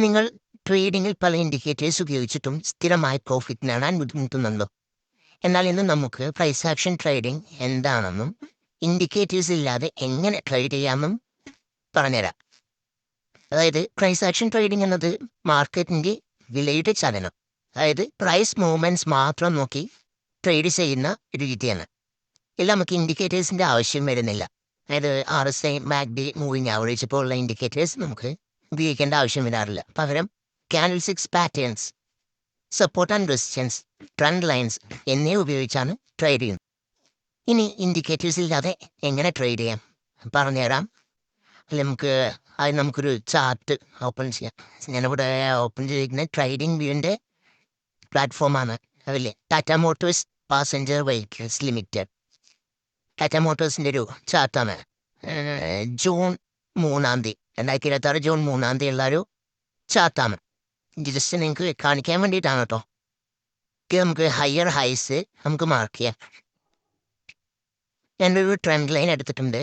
നിങ്ങൾ ട്രേഡിംഗിൽ പല ഇൻഡിക്കേറ്റേഴ്സ് ഉപയോഗിച്ചിട്ടും സ്ഥിരമായി പ്രോഫിറ്റ് നേടാൻ ബുദ്ധിമുട്ടുന്നുണ്ടോ? എന്നാൽ ഇന്ന് നമുക്ക് പ്രൈസ് ആക്ഷൻ ട്രേഡിംഗ് എന്താണെന്നും ഇൻഡിക്കേറ്റേഴ്സ് ഇല്ലാതെ എങ്ങനെ ട്രേഡ് ചെയ്യാമെന്നും പറഞ്ഞുതരാം. അതായത് പ്രൈസ് ആക്ഷൻ ട്രേഡിംഗ് എന്നത് മാർക്കറ്റിൻ്റെ വിലയുടെ ചലനം, അതായത് പ്രൈസ് മൂവ്മെൻറ്റ്സ് മാത്രം നോക്കി ട്രേഡ് ചെയ്യുന്ന ഒരു രീതിയാണ്. ഇതിൽ നമുക്ക് ഇൻഡിക്കേറ്റേഴ്സിൻ്റെ ആവശ്യം വരുന്നില്ല. അതായത് RSI, MACD, മൂവിങ് ആവറേജ് പോലുള്ള ഇൻഡിക്കേറ്റേഴ്സ് നമുക്ക് ഉപയോഗിക്കേണ്ട ആവശ്യം വരാറില്ല. പകരം candlesticks patterns, support and resistance, trend lines എന്നിവ ഉപയോഗിച്ചാണ് ട്രേഡ് ചെയ്യുന്നത്. ഇനി ഇൻഡിക്കേറ്റേഴ്സ് ഇല്ലാതെ എങ്ങനെ ട്രേഡ് ചെയ്യാം പറഞ്ഞുതരാം. അതിൽ നമുക്കൊരു ചാർട്ട് ഓപ്പൺ ചെയ്യാം. ഞാനിവിടെ ഓപ്പൺ ചെയ്തിരിക്കുന്ന ട്രേഡിംഗ് വ്യൂവിൻ്റെ പ്ലാറ്റ്ഫോമാണ്. അതില്ലേ Tata motors passenger vehicles limited. Tata മോട്ടോഴ്സിൻ്റെ ഒരു ചാർട്ടാണ്. ജൂൺ 3 2026 ജൂൺ 3 ഉള്ള ഒരു ചാർട്ടാണ്. ജസ്റ്റ് നിങ്ങൾക്ക് കാണിക്കാൻ വേണ്ടിയിട്ടാണ് കേട്ടോ. നമുക്ക് ഹയർ ഹൈസ് നമുക്ക് മാർക്ക് ചെയ്യാം. ഞാനൊരു ട്രെൻഡ് ലൈൻ എടുത്തിട്ടുണ്ട്.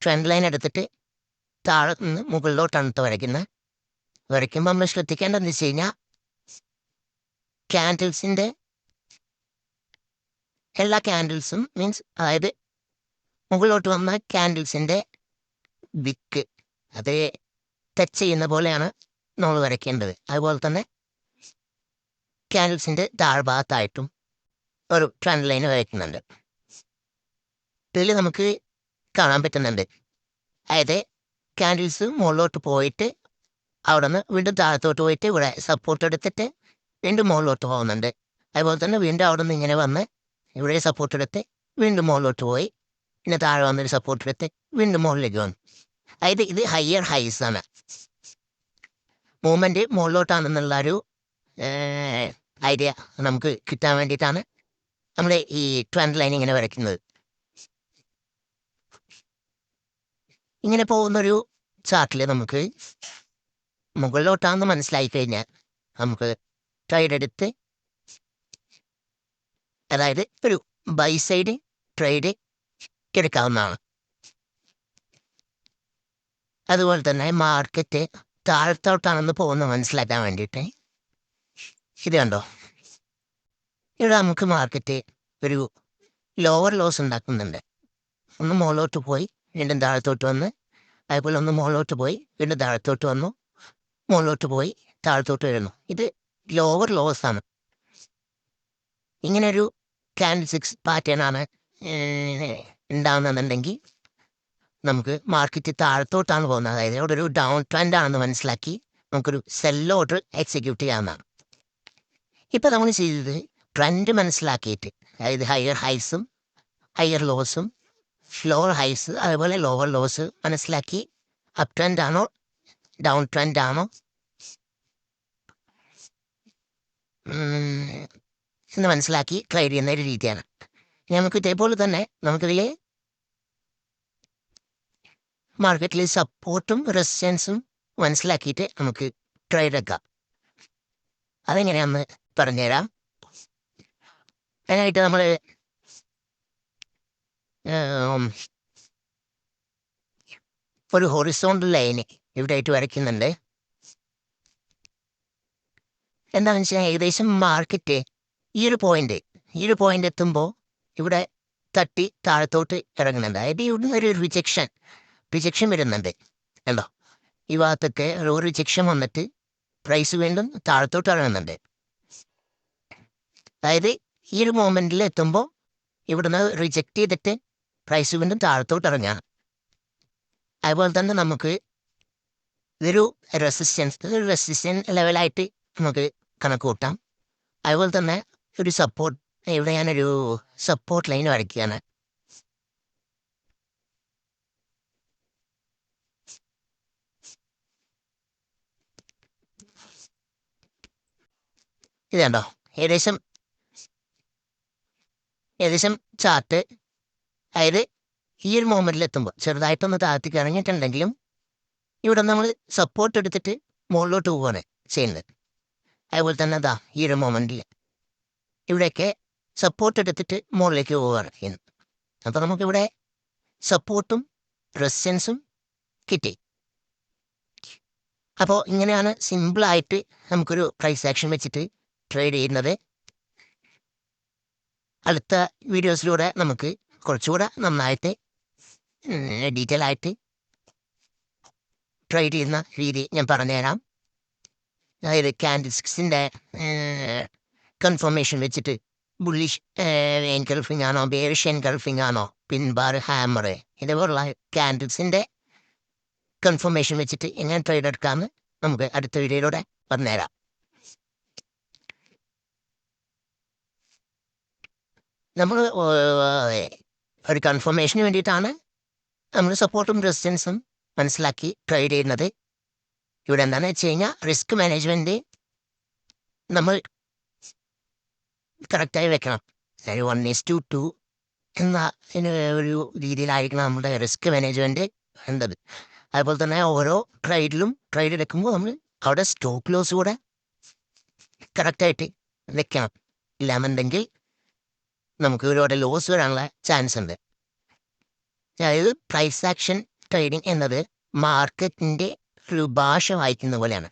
ട്രെൻഡ് ലൈൻ എടുത്തിട്ട് താഴെ നിന്ന് മുകളിലോട്ടാണ് വരയ്ക്കുന്നത്. വരയ്ക്കുമ്പോൾ നമ്മൾ ശ്രദ്ധിക്കേണ്ടതെന്ന് വെച്ച് കഴിഞ്ഞാൽ ക്യാൻഡിൽസിൻ്റെ എല്ലാ ക്യാൻഡിൽസും മീൻസ് അതായത് മുകളിലോട്ട് വന്ന ക്യാൻഡിൽസിൻ്റെ വിക്ക് അത് ടച്ച് ചെയ്യുന്ന പോലെയാണ് നമ്മൾ വരയ്ക്കേണ്ടത്. അതുപോലെ തന്നെ ക്യാൻഡിൽസിൻ്റെ താഴ്ഭാഗത്തായിട്ടും ഒരു ട്രെൻഡ് ലൈൻ വരയ്ക്കുന്നുണ്ട്. ഇതിൽ നമുക്ക് കാണാൻ പറ്റുന്നുണ്ട്. അതായത് ക്യാൻഡിൽസ് മുകളിലോട്ട് പോയിട്ട് അവിടെ നിന്ന് വീണ്ടും താഴത്തോട്ട് പോയിട്ട് ഇവിടെ സപ്പോർട്ട് എടുത്തിട്ട് വീണ്ടും മുകളിലോട്ട് പോകുന്നുണ്ട്. അതുപോലെ തന്നെ വീണ്ടും അവിടെ നിന്ന് ഇങ്ങനെ വന്ന് ഇവിടെ സപ്പോർട്ട് എടുത്ത് വീണ്ടും മുകളിലോട്ട് പോയി, പിന്നെ താഴെ വന്നൊരു സപ്പോർട്ട് എടുത്ത് വീണ്ടും മുകളിലേക്ക് വന്നു. അതായത് ഇത് ഹയർ ഹൈസ് ആണ്. മൂവ്മെൻറ്റ് മുകളിലോട്ടാണെന്നുള്ള ഒരു ഐഡിയ നമുക്ക് കിട്ടാൻ വേണ്ടിയിട്ടാണ് നമ്മൾ ഈ ട്രെൻഡ് ലൈൻ ഇങ്ങനെ വരയ്ക്കുന്നത്. ഇങ്ങനെ പോകുന്നൊരു ചാർട്ടിൽ നമുക്ക് മുകളിലോട്ടാണെന്ന് മനസ്സിലായി കഴിഞ്ഞാൽ നമുക്ക് ട്രേഡ് എടുത്ത്, അതായത് ഒരു ബൈ സൈഡ് ട്രേഡ് എടുക്കാവുന്നതാണ്. അതുപോലെ തന്നെ മാർക്കറ്റ് താഴത്തോട്ടാണെന്ന് പോകുന്നത് മനസ്സിലാക്കാൻ വേണ്ടിയിട്ട് ഇത് കണ്ടോ, ഇവിടെ നമുക്ക് മാർക്കറ്റ് ഒരു ലോവർ ലോസ് ഉണ്ടാക്കുന്നുണ്ട്. ഒന്ന് മുകളിലോട്ട് പോയി വീണ്ടും താഴത്തോട്ട് വന്ന്, അതുപോലെ ഒന്ന് മുകളിലോട്ട് പോയി വീണ്ടും താഴത്തോട്ട് വന്നു, മുകളിലോട്ട് പോയി താഴത്തോട്ട് വരുന്നു. ഇത് ലോവർ ലോസ് ആണ്. ഇങ്ങനൊരു ക്യാൻഡിൽസ്റ്റിക്സ് പാറ്റേൺ ആണ് ഉണ്ടാകുന്നുണ്ടെങ്കിൽ നമുക്ക് മാർക്കറ്റ് താഴത്തോട്ടാണ് പോകുന്നത്, അതായത് ഇവിടെ ഒരു ഡൗൺ ട്രെൻഡ് ആണെന്ന് മനസ്സിലാക്കി നമുക്കൊരു സെൽ ഓർഡർ എക്സിക്യൂട്ട് ചെയ്യാവുന്നതാണ്. ഇപ്പം നമ്മൾ ചെയ്തത് ട്രെൻഡ് മനസ്സിലാക്കിയിട്ട്, അതായത് ഹയർ ഹൈസും ഹയർ ലോസും, ലോവർ ഹൈസ് അതുപോലെ ലോവർ ലോസ് മനസ്സിലാക്കി അപ് ട്രെൻഡ് ആണോ ഡൗൺ ട്രെൻഡ് ആണോ എന്ന് മനസ്സിലാക്കി ട്രേഡ് ചെയ്യുന്ന ഒരു രീതിയാണ്. നമുക്ക് ഇതേപോലെ തന്നെ നമുക്കിതിൽ മാർക്കറ്റിൽ സപ്പോർട്ടും റെസിസ്റ്റൻസും മനസ്സിലാക്കിയിട്ട് നമുക്ക് ട്രേഡ് എടുക്കാം. അതെങ്ങനെയാണെന്ന് പറഞ്ഞുതരാം. അതിനായിട്ട് നമ്മൾ ഒരു ഹൊറിസോണ്ടൽ ലൈന് ഇവിടെ ആയിട്ട് വരയ്ക്കുന്നുണ്ട്. എന്താണെന്ന് വെച്ചാൽ ഏകദേശം മാർക്കറ്റ് ഈ ഒരു പോയിന്റ് എത്തുമ്പോൾ ഇവിടെ തട്ടി താഴത്തോട്ട് ഇറങ്ങുന്നുണ്ട്. അതായത് ഇവിടുന്ന് ഒരു റിജക്ഷൻ വരുന്നുണ്ട്. കണ്ടോ, ഈ ഭാഗത്തൊക്കെ ഒരു റിജക്ഷൻ വന്നിട്ട് പ്രൈസ് വീണ്ടും താഴത്തോട്ട് ഇറങ്ങുന്നുണ്ട്. അതായത് ഈ ഒരു മൊമെൻറ്റിൽ എത്തുമ്പോൾ ഇവിടുന്ന് റിജക്റ്റ് ചെയ്തിട്ട് പ്രൈസ് വീണ്ടും താഴത്തോട്ട് ഇറങ്ങുകയാണ്. അതുപോലെ തന്നെ നമുക്ക് ഇതൊരു റെസിസ്റ്റൻസ് ലെവലായിട്ട് നമുക്ക് കണക്ക് കൂട്ടാം. അതുപോലെ തന്നെ ഒരു സപ്പോർട്ട്, ഇവിടെ ഞാനൊരു സപ്പോർട്ട് ലൈൻ വരയ്ക്കുകയാണ്. ഇത് കണ്ടോ, ഏകദേശം ചാർട്ട് അതായത് ഈ ഒരു മൊമെൻറ്റിൽ എത്തുമ്പോൾ ചെറുതായിട്ടൊന്ന് താഴ്ത്തിക്ക് ഇറങ്ങിയിട്ടുണ്ടെങ്കിലും ഇവിടെ നമ്മൾ സപ്പോർട്ട് എടുത്തിട്ട് മുകളിലോട്ട് പോവുകയാണ് ചെയ്യുന്നത്. അതുപോലെ തന്നെ അതാ ഈ ഒരു മൊമെൻറ്റിൽ ഇവിടെയൊക്കെ സപ്പോർട്ട് എടുത്തിട്ട് മുകളിലേക്ക് പോവുകയാണ് ചെയ്യുന്നത്. അപ്പോൾ നമുക്കിവിടെ സപ്പോർട്ടും റെസിസ്റ്റൻസും കിട്ടി. അപ്പോൾ ഇങ്ങനെയാണ് സിമ്പിളായിട്ട് നമുക്കൊരു പ്രൈസ് ആക്ഷൻ വെച്ചിട്ട് ട്രേഡ് ചെയ്യുന്നത്. അടുത്ത വീഡിയോസിലൂടെ നമുക്ക് കുറച്ചുകൂടെ നന്നായിട്ട് ഡീറ്റെയിൽ ആയിട്ട് ട്രേഡ് ചെയ്യുന്ന രീതി ഞാൻ പറഞ്ഞുതരാം. അതായത് ക്യാൻഡിൽസിൻ്റെ കൺഫർമേഷൻ വെച്ചിട്ട് ബുള്ളിഷ് എൻഗൾഫിംഗ് ആണോ ബേറിഷ് എൻഗൾഫിംഗ് ആണോ പിൻ ബാർ ഹാമർ ഇതുപോലുള്ള ക്യാൻഡിൽസിൻ്റെ കൺഫർമേഷൻ വെച്ചിട്ട് എങ്ങനെ ട്രേഡ് എടുക്കാമെന്ന് നമുക്ക് അടുത്ത വീഡിയോയിലൂടെ പറഞ്ഞുതരാം. നമ്മൾ ഒരു കൺഫർമേഷന് വേണ്ടിയിട്ടാണ് നമ്മൾ സപ്പോർട്ടും റെസിസ്റ്റൻസും മനസ്സിലാക്കി ട്രേഡ് ചെയ്യുന്നത്. ഇവിടെ എന്താണെന്ന് വെച്ച് കഴിഞ്ഞാൽ റിസ്ക് മാനേജ്മെൻറ്റ് നമ്മൾ കറക്റ്റായി വെക്കണം. 1:2 എന്ന ഒരു രീതിയിലായിരിക്കണം നമ്മുടെ റിസ്ക് മാനേജ്മെൻറ്റ് വേണ്ടത്. അതുപോലെ തന്നെ ഓരോ ട്രേഡ് എടുക്കുമ്പോൾ നമ്മൾ അവിടെ സ്റ്റോപ്പ് ലോസ് കൂടെ കറക്റ്റായിട്ട് വെക്കണം. ഇല്ലാന്നുണ്ടെങ്കിൽ നമുക്ക് ഒരുപാട് ലോസ് വരാനുള്ള ചാൻസ് ഉണ്ട്. അതായത് പ്രൈസ് ആക്ഷൻ ട്രേഡിംഗ് എന്നത് മാർക്കറ്റിൻ്റെ ഒരു ഭാഷ വായിക്കുന്ന പോലെയാണ്.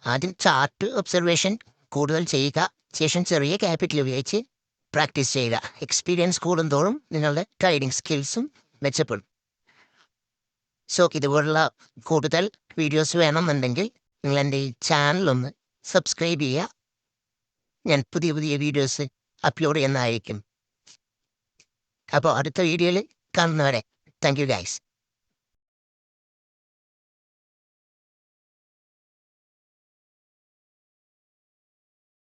ആദ്യം ചാർട്ട് ഒബ്സർവേഷൻ കൂടുതൽ ചെയ്യുക, ശേഷം ചെറിയ ക്യാപിറ്റൽ ഉപയോഗിച്ച് പ്രാക്ടീസ് ചെയ്യുക. എക്സ്പീരിയൻസ് കൂടുന്തോറും നിങ്ങളുടെ ട്രേഡിംഗ് സ്കിൽസും മെച്ചപ്പെടും. സോ ഇതുപോലുള്ള കൂടുതൽ വീഡിയോസ് വേണമെന്നുണ്ടെങ്കിൽ നിങ്ങൾ എൻ്റെ ഈ ചാനലൊന്ന് സബ്സ്ക്രൈബ് ചെയ്യുക. ഞാൻ പുതിയ പുതിയ വീഡിയോസ് അപ്ലോഡ് ചെയ്യുന്നതായിരിക്കും. അപ്പോൾ അടുത്ത വീഡിയോയിൽ കാണുന്നവരെ താങ്ക് യു ഗൈസ്.